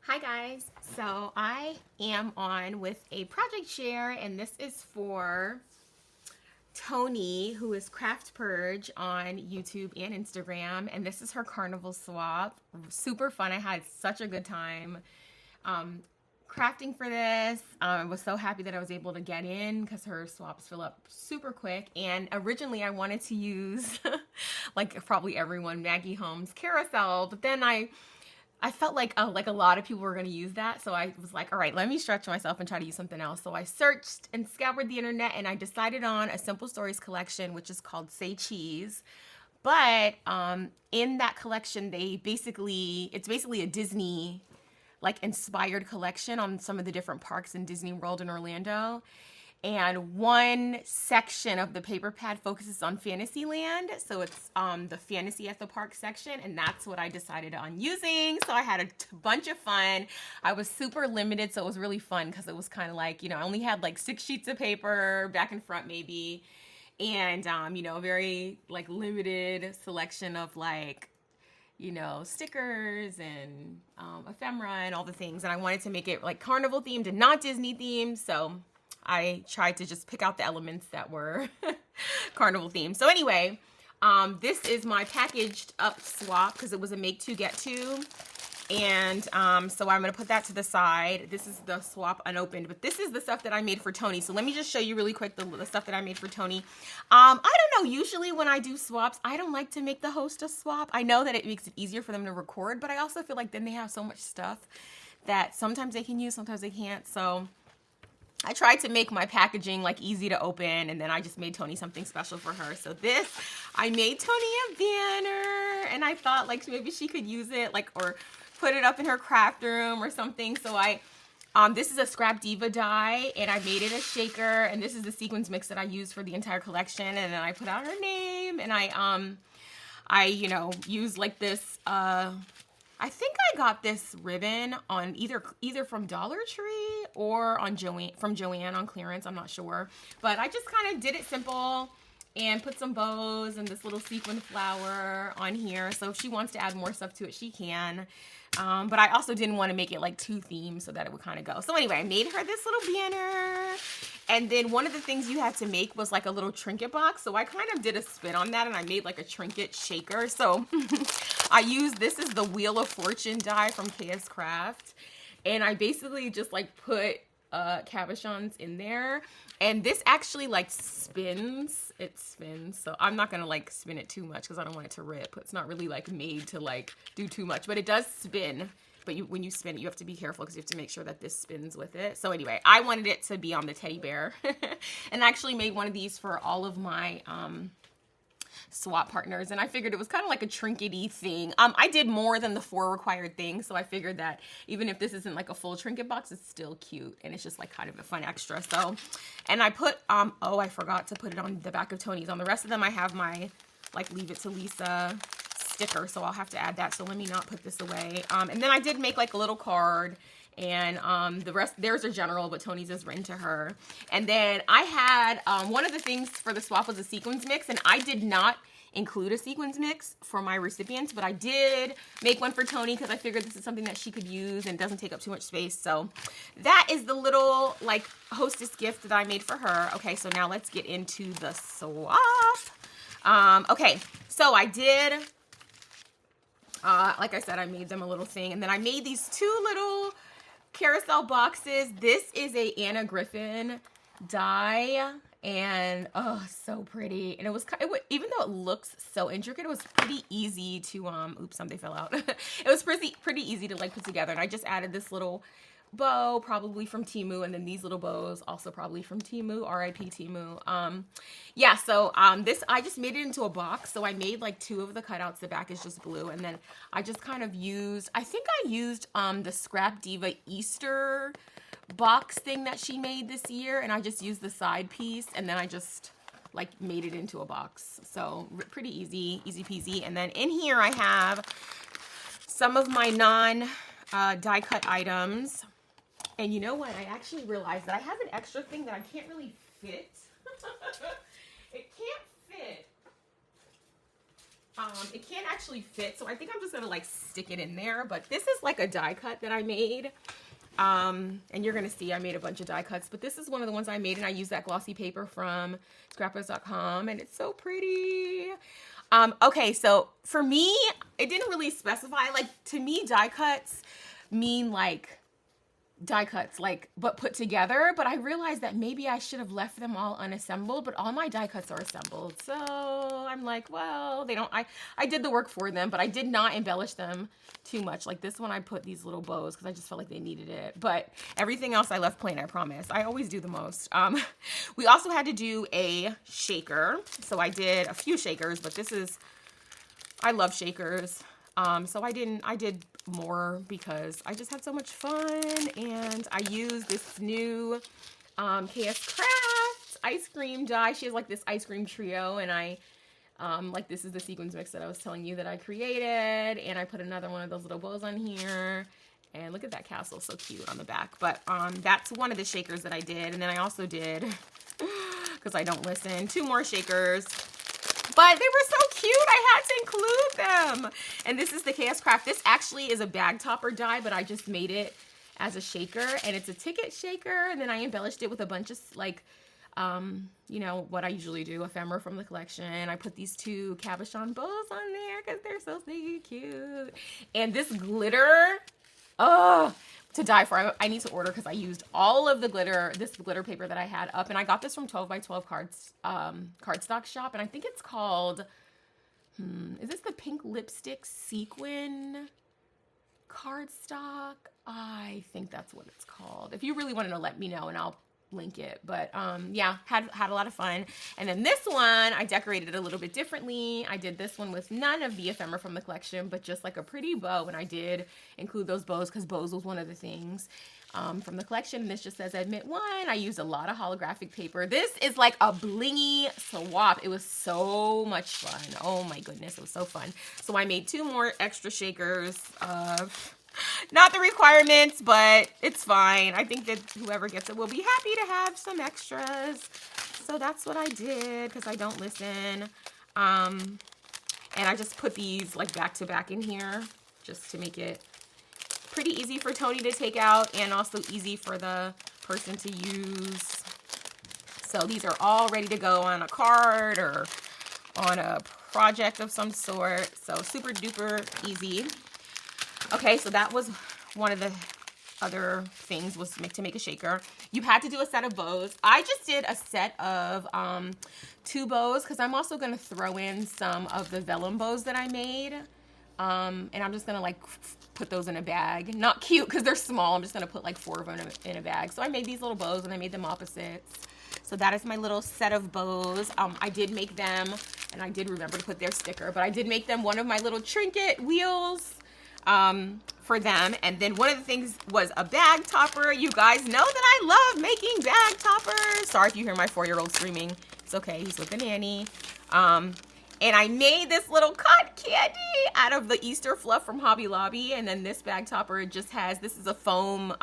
Hi guys, so I am on with a project share and this is for Toni, who is Craft Purge on YouTube and Instagram, and this is her Carnival swap. Super fun. I had such a good time um, crafting for this. I was so happy that I was able to get in because her swaps fill up super quick. And originally I wanted to use, like probably everyone, Maggie Holmes carousel, but then I felt like a lot of people were going to use that, so I was like, all right, let me stretch myself and try to use something else. So I searched and scoured the internet, and I decided on a Simple Stories collection, which is called Say Cheese. But in that collection, it's basically a Disney like inspired collection on some of the different parks in Disney World in Orlando. And one section of the paper pad focuses on Fantasyland, so it's the Fantasy at the Park section, and that's what I decided on using. So I had a bunch of fun. I was super limited, so it was really fun because it was kind of like, I only had like 6 sheets of paper back and front maybe, and a very like limited selection of like stickers and ephemera and all the things. And I wanted to make it like Carnival themed and not Disney themed, so I tried to just pick out the elements that were Carnival themed. So anyway, this is my packaged up swap because it was a make two get two. And so I'm going to put that to the side. This is the swap unopened, but this is the stuff that I made for Toni. So let me just show you really quick the stuff that I made for Toni. I don't know, usually when I do swaps, I don't like to make the host a swap. I know that it makes it easier for them to record, but I also feel like then they have so much stuff that sometimes they can use, sometimes they can't. So I tried to make my packaging like easy to open, and then I just made Toni something special for her. So I made Toni a banner, and I thought like maybe she could use it like or put it up in her craft room or something. So this is a Scrap Diva die, and I made it a shaker, and this is the sequins mix that I used for the entire collection. And then I put out her name, and I used like this I think I got this ribbon on either from Dollar Tree or on Joanne on clearance. I'm not sure, but I just kind of did it simple and put some bows and this little sequin flower on here. So if she wants to add more stuff to it, she can. But I also didn't want to make it like too themed so that it would kind of go. So anyway, I made her this little banner. And then one of the things you had to make was like a little trinket box. So I kind of did a spin on that, and I made like a trinket shaker. So this is the Wheel of Fortune die from KS Craft. And I basically just like put cabochons in there. And this actually like spins. It spins. So I'm not going to like spin it too much because I don't want it to rip. It's not really like made to like do too much, but it does spin. But when you spin it, you have to be careful because you have to make sure that this spins with it. So anyway, I wanted it to be on the teddy bear. And I actually made one of these for all of my swap partners, and I figured it was kind of like a trinket-y thing. I did more than the 4 required things, so I figured that even if this isn't like a full trinket box, it's still cute, and it's just like kind of a fun extra. So, and I put, I forgot to put it on the back of Toni's. On the rest of them, I have my like Leave It to Lisa sticker, so I'll have to add that. So let me not put this away. And then I did make like a little card, and the rest, theirs are general, but Toni's is written to her. And then I had, one of the things for the swap was a sequins mix, and I did not include a sequins mix for my recipients, but I did make one for Toni because I figured this is something that she could use and doesn't take up too much space. So that is the little like hostess gift that I made for her. Okay, so now let's get into the swap. Okay, so I did, like I said, I made them a little thing, and then I made these 2 little carousel boxes. This is a Anna Griffin die, and oh, so pretty. And it was even though it looks so intricate, it was pretty easy to oops, something fell out. It was pretty easy to like put together. And I just added this little bow, probably from Temu, and then these little bows also probably from Temu, RIP Temu. Yeah, so this, I just made it into a box. So I made like 2 of the cutouts. The back is just blue, and then I just kind of used, I think I used the Scrap Diva Easter box thing that she made this year, and I just used the side piece, and then I just like made it into a box. So pretty easy peasy. And then in here I have some of my non die cut items. And you know what? I actually realized that I have an extra thing that I can't really fit. It can't fit It can't actually fit, so I think I'm just gonna like stick it in there. But this is like a die cut that I made. And you're gonna see I made a bunch of die cuts, but this is one of the ones I made, and I used that glossy paper from scrapbooks.com, and it's so pretty. Okay, so for me, it didn't really specify. Like, to me, die cuts mean like die cuts, like, but put together. But I realized that maybe I should have left them all unassembled, but all my die cuts are assembled. So I'm like, well, they don't, I did the work for them, but I did not embellish them too much. Like this one, I put these little bows because I just felt like they needed it. But everything else I left plain, I promise. I always do the most. We also had to do a shaker. So I did a few shakers, but this is, I love shakers. So I did more because I just had so much fun, and I used this new KS Crafts ice cream die. She has like this ice cream trio, and I like, this is the sequins mix that I was telling you that I created, and I put another one of those little bows on here, and look at that castle, so cute on the back. But that's one of the shakers that I did, and then I also did, because I don't listen, 2 more shakers. But they were so cute, I had to include them. And this is the KS Craft. This actually is a bag topper die, but I just made it as a shaker. And it's a ticket shaker. And then I embellished it with a bunch of, like, you know, what I usually do, ephemera from the collection. I put these 2 cabochon bows on there because they're so sneaky cute. And this glitter, oh, to die for. I need to order because I used all of the glitter, this glitter paper that I had up, and I got this from 12 by 12 cardstock shop, and I think it's called, is this the pink lipstick sequin cardstock? I think that's what it's called. If you really want to know, let me know and I'll link it. But yeah, had a lot of fun. And then this one, I decorated it a little bit differently. I did this one with none of the ephemera from the collection, but just like a pretty bow. And I did include those bows because bows was one of the things from the collection. And this just says admit one. I used a lot of holographic paper. This is like a blingy swap. It was so much fun. Oh my goodness, it was so fun. So I made 2 more extra shakers of, not the requirements, but it's fine. I think that whoever gets it will be happy to have some extras. So that's what I did because I don't listen. And I just put these like back to back in here just to make it pretty easy for Toni to take out and also easy for the person to use. So these are all ready to go on a card or on a project of some sort. So super duper easy. Okay, so that was one of the other things, was to make a shaker. You had to do a set of bows. I just did a set of 2 bows because I'm also going to throw in some of the vellum bows that I made. And I'm just going to like put those in a bag. Not cute because they're small. I'm just going to put like 4 of them in a bag. So I made these little bows and I made them opposites. So that is my little set of bows. I did make them, and I did remember to put their sticker, but I did make them one of my little trinket wheels for them. And then one of the things was a bag topper. You guys know that I love making bag toppers. Sorry if you hear my 4-year-old screaming. It's okay, he's with the nanny. And I made this little cotton candy out of the Easter fluff from Hobby Lobby. And then this bag topper just has, this is a foam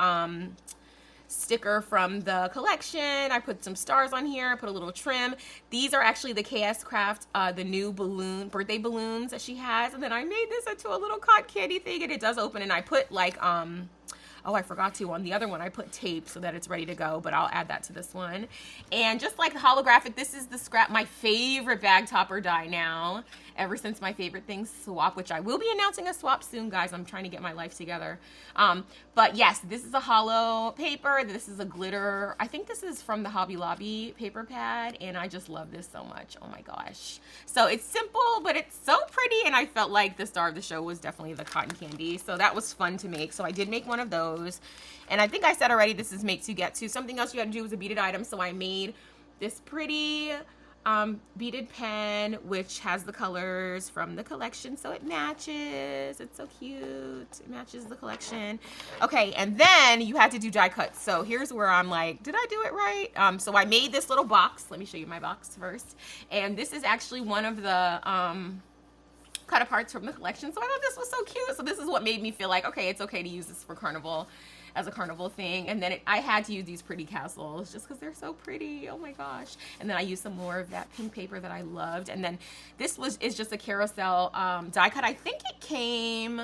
sticker from the collection. I put some stars on here. I put a little trim. These are actually the KS Craft, the new birthday balloons that she has. And then I made this into a little cotton candy thing, and it does open. And I put like, oh, I forgot to, on the other one, I put tape so that it's ready to go, but I'll add that to this one. And just like holographic, this is the my favorite bag topper die now, ever since my favorite things swap, which I will be announcing a swap soon, guys. I'm trying to get my life together. But yes, this is a hollow paper. This is a glitter. I think this is from the Hobby Lobby paper pad, and I just love this so much. Oh my gosh. So it's simple, but it's so pretty, and I felt like the star of the show was definitely the cotton candy. So that was fun to make. So I did make one of those. And I think I said already, this is make to get to. Something else you had to do was a beaded item. So I made this pretty beaded pen, which has the colors from the collection, so it matches. It's so cute. It matches the collection. Okay, and then you had to do die cuts. So here's where I'm like, did I do it right? So I made this little box. Let me show you my box first. And this is actually one of the cut aparts from the collection. So I thought this was so cute. So this is what made me feel like, okay, it's okay to use this for Carnival. as a carnival thing. And then I had to use these pretty castles just because they're so pretty. Oh my gosh. And then I used some more of that pink paper that I loved. And then this is just a carousel die cut. I think it came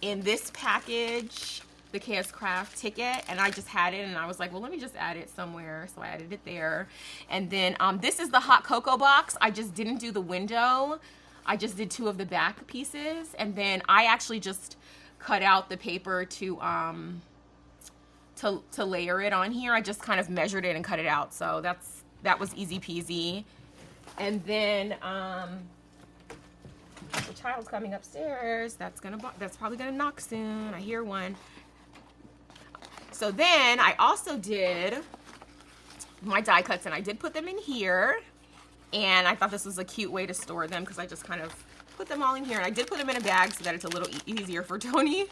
in this package, the KS Craft ticket, and I just had it and I was like, well, let me just add it somewhere. So I added it there. And then this is the hot cocoa box. I just didn't do the window. I just did 2 of the back pieces, and then I actually just cut out the paper to layer it on here. I just kind of measured it and cut it out. So that was easy peasy. And then the child's coming upstairs. That's probably gonna knock soon. I hear one. So then I also did my die cuts, and I did put them in here. And I thought this was a cute way to store them because I just kind of put them all in here. And I did put them in a bag so that it's a little easier for Toni.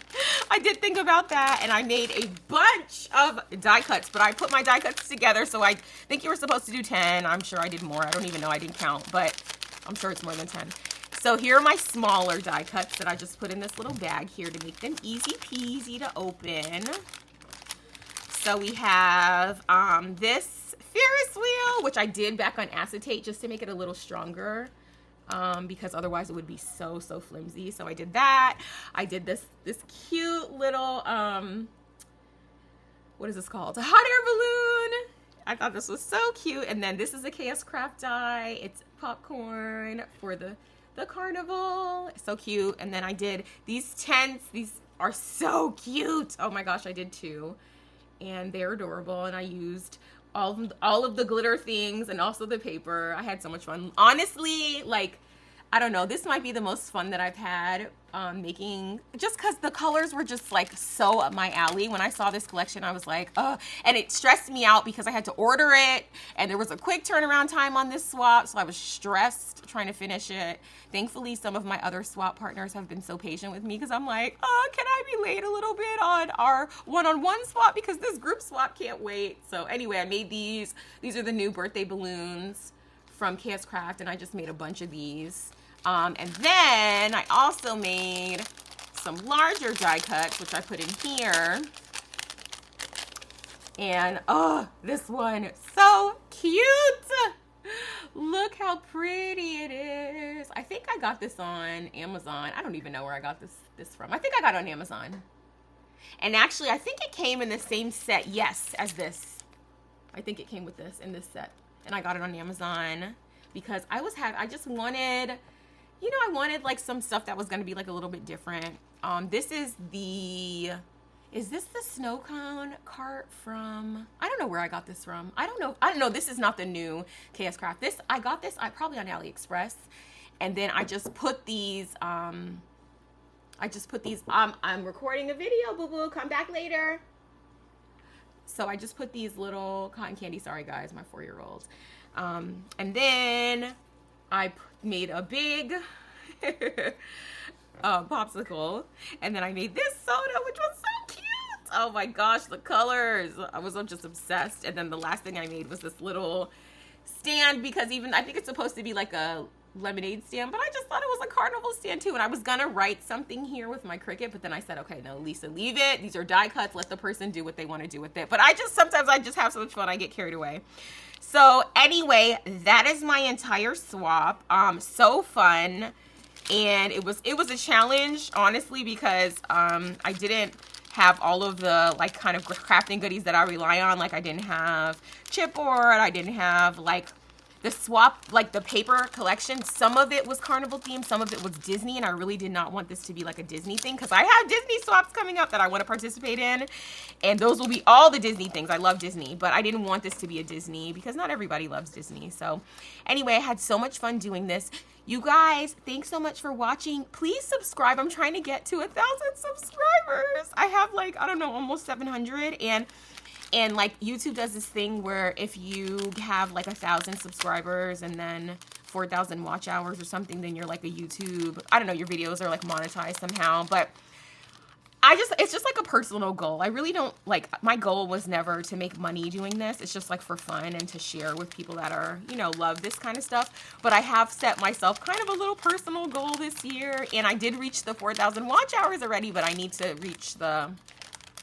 I did think about that, and I made a bunch of die cuts, but I put my die cuts together, so I think you were supposed to do 10. I'm sure I did more. I don't even know. I didn't count, but I'm sure it's more than 10. So here are my smaller die cuts that I just put in this little bag here to make them easy peasy to open. So we have this Ferris wheel, which I did back on acetate just to make it a little stronger, because otherwise it would be so flimsy. So I did that. I did this cute little what is this called? A hot air balloon. I thought this was so cute. And then this is a KS Craft die. It's popcorn for the carnival. So cute. And then I did these tents. These are so cute. Oh my gosh, I did 2. And they're adorable. And I used all of the glitter things and also the paper. I had so much fun. Honestly, like, I don't know, this might be the most fun that I've had making, just because the colors were just like so up my alley. When I saw this collection, I was like, oh, and it stressed me out because I had to order it and there was a quick turnaround time on this swap, so I was stressed trying to finish it. Thankfully, some of my other swap partners have been so patient with me because I'm like, oh, can I be late a little bit on our one-on-one swap because this group swap can't wait. So anyway, I made these. These are the new birthday balloons from KS Craft, and I just made a bunch of these. And then I also made some larger die cuts, which I put in here. And oh, this one, so cute. Look how pretty it is. I think I got this on Amazon. I don't even know where I got this from. I think I got it on Amazon. And actually, I think it came in the same set, yes, as this. I think it came with this in this set. And I got it on Amazon because I just wanted, you know, I wanted like some stuff that was going to be like a little bit different. This is this the snow cone cart from, I don't know where I got this from. I don't know. This is not the new KS Craft. I got this probably on AliExpress. And then I just put these, I'm recording a video, boo-boo, come back later. So I just put these little cotton candy, sorry guys, my 4-year-old. And then I made a big popsicle, and then I made this soda, which was so cute. Oh my gosh, the colors. I was just obsessed. And then the last thing I made was this little stand, because I think it's supposed to be like a lemonade stand, but I just thought it was a carnival stand too. And I was gonna write something here with my Cricut, but then I said, okay, no, Lisa, leave it. These are die cuts. Let the person do what they want to do with it. But sometimes I just have so much fun, I get carried away. So anyway, that is my entire swap. So fun. And it was a challenge, honestly, because I didn't have all of the like kind of crafting goodies that I rely on. Like I didn't have chipboard, I didn't have like the swap, like the paper collection. Some of it was carnival themed, some of it was Disney, and I really did not want this to be like a Disney thing because I have Disney swaps coming up that I want to participate in, and those will be all the Disney things. I love Disney, but I didn't want this to be a Disney because not everybody loves Disney. So anyway, I had so much fun doing this. You guys, thanks so much for watching. Please subscribe. I'm trying to get to 1,000 subscribers. I have like, I don't know, almost 700, and like YouTube does this thing where if you have like 1,000 subscribers and then 4,000 watch hours or something, then you're like a YouTube, I don't know, your videos are like monetized somehow. But it's just like a personal goal. I really don't, like, my goal was never to make money doing this. It's just like for fun and to share with people that are, you know, love this kind of stuff. But I have set myself kind of a little personal goal this year, and I did reach the 4,000 watch hours already, but I need to reach the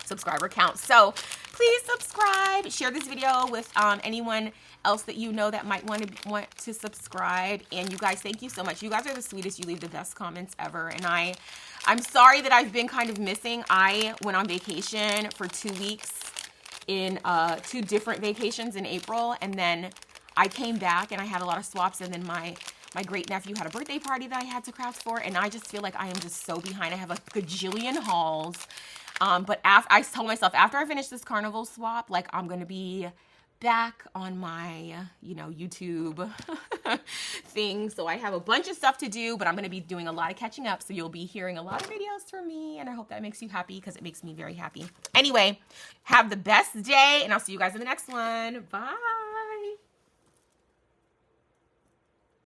subscriber count. So please subscribe, share this video with anyone else that you know that might want to subscribe. And you guys, thank you so much. You guys are the sweetest. You leave the best comments ever. And I'm sorry that I've been kind of missing. I went on vacation for 2 weeks in 2 different vacations in April, and then I came back and I had a lot of swaps, and then my great nephew had a birthday party that I had to craft for, and I just feel like I am just so behind. I have a gajillion hauls. But I told myself after I finish this Carnival swap, like I'm going to be back on my, YouTube thing. So I have a bunch of stuff to do, but I'm going to be doing a lot of catching up. So you'll be hearing a lot of videos from me, and I hope that makes you happy because it makes me very happy. Anyway, have the best day, and I'll see you guys in the next one. Bye.